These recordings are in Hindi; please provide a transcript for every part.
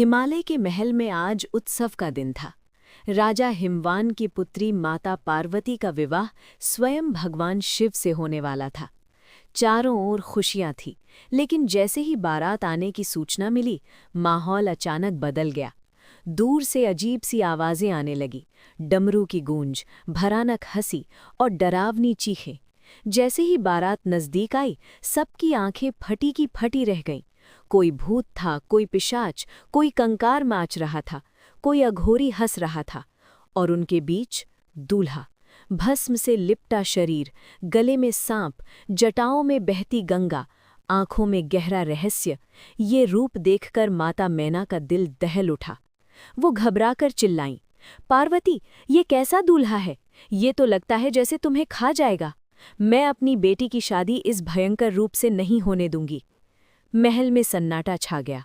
हिमालय के महल में आज उत्सव का दिन था। राजा हिमवान की पुत्री माता पार्वती का विवाह स्वयं भगवान शिव से होने वाला था। चारों ओर खुशियां थीं, लेकिन जैसे ही बारात आने की सूचना मिली, माहौल अचानक बदल गया। दूर से अजीब सी आवाजें आने लगी, डमरू की गूंज, भयानक हंसी और डरावनी चीखें। जैसे ही बारात नजदीक आई, सबकी आंखें फटी की फटी रह गईं। कोई भूत था, कोई पिशाच, कोई कंकार नाच रहा था, कोई अघोरी हंस रहा था, और उनके बीच दूल्हा, भस्म से लिपटा शरीर, गले में सांप, जटाओं में बहती गंगा, आंखों में गहरा रहस्य। ये रूप देखकर माता मैना का दिल दहल उठा। वो घबराकर चिल्लाईं, पार्वती, ये कैसा दूल्हा है? ये तो लगता है जैसे तुम्हें खा जाएगा। मैं अपनी बेटी की शादी इस भयंकर रूप से नहीं होने दूंगी। महल में सन्नाटा छा गया,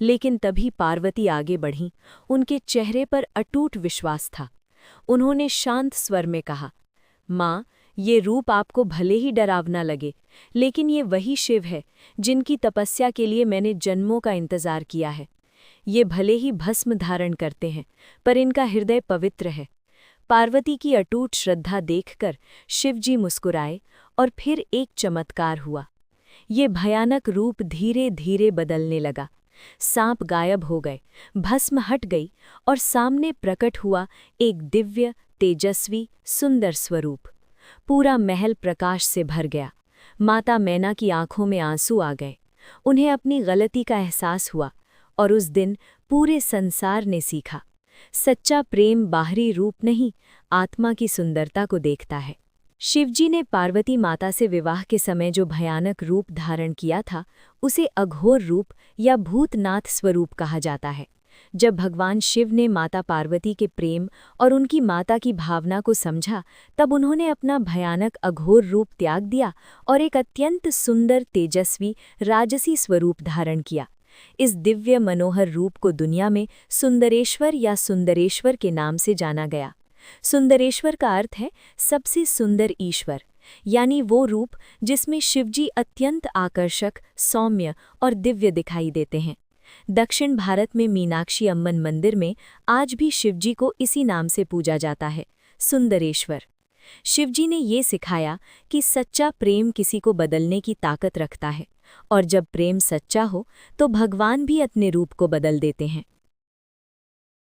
लेकिन तभी पार्वती आगे बढ़ीं। उनके चेहरे पर अटूट विश्वास था। उन्होंने शांत स्वर में कहा, माँ, ये रूप आपको भले ही डरावना लगे, लेकिन ये वही शिव है जिनकी तपस्या के लिए मैंने जन्मों का इंतजार किया है। ये भले ही भस्म धारण करते हैं, पर इनका हृदय पवित्र है। पार्वती की अटूट श्रद्धा देखकर शिवजी मुस्कुराए, और फिर एक चमत्कार हुआ। ये भयानक रूप धीरे धीरे बदलने लगा। सांप गायब हो गए, भस्म हट गई, और सामने प्रकट हुआ एक दिव्य, तेजस्वी, सुंदर स्वरूप। पूरा महल प्रकाश से भर गया। माता मैना की आंखों में आंसू आ गए। उन्हें अपनी गलती का एहसास हुआ, और उस दिन पूरे संसार ने सीखा, सच्चा प्रेम बाहरी रूप नहीं, आत्मा की सुंदरता को देखता है। शिवजी ने पार्वती माता से विवाह के समय जो भयानक रूप धारण किया था, उसे अघोर रूप या भूतनाथ स्वरूप कहा जाता है। जब भगवान शिव ने माता पार्वती के प्रेम और उनकी माता की भावना को समझा, तब उन्होंने अपना भयानक अघोर रूप त्याग दिया और एक अत्यंत सुंदर, तेजस्वी, राजसी स्वरूप धारण किया। इस दिव्य मनोहर रूप को दुनिया में सुंदरेश्वर या सुंदरेश्वर के नाम से जाना गया। सुंदरेश्वर का अर्थ है सबसे सुंदर ईश्वर, यानी वो रूप जिसमें शिवजी अत्यंत आकर्षक, सौम्य और दिव्य दिखाई देते हैं। दक्षिण भारत में मीनाक्षी अम्मन मंदिर में आज भी शिवजी को इसी नाम से पूजा जाता है, सुंदरेश्वर। शिवजी ने ये सिखाया कि सच्चा प्रेम किसी को बदलने की ताकत रखता है, और जब प्रेम सच्चा हो तो भगवान भी अपने रूप को बदल देते हैं।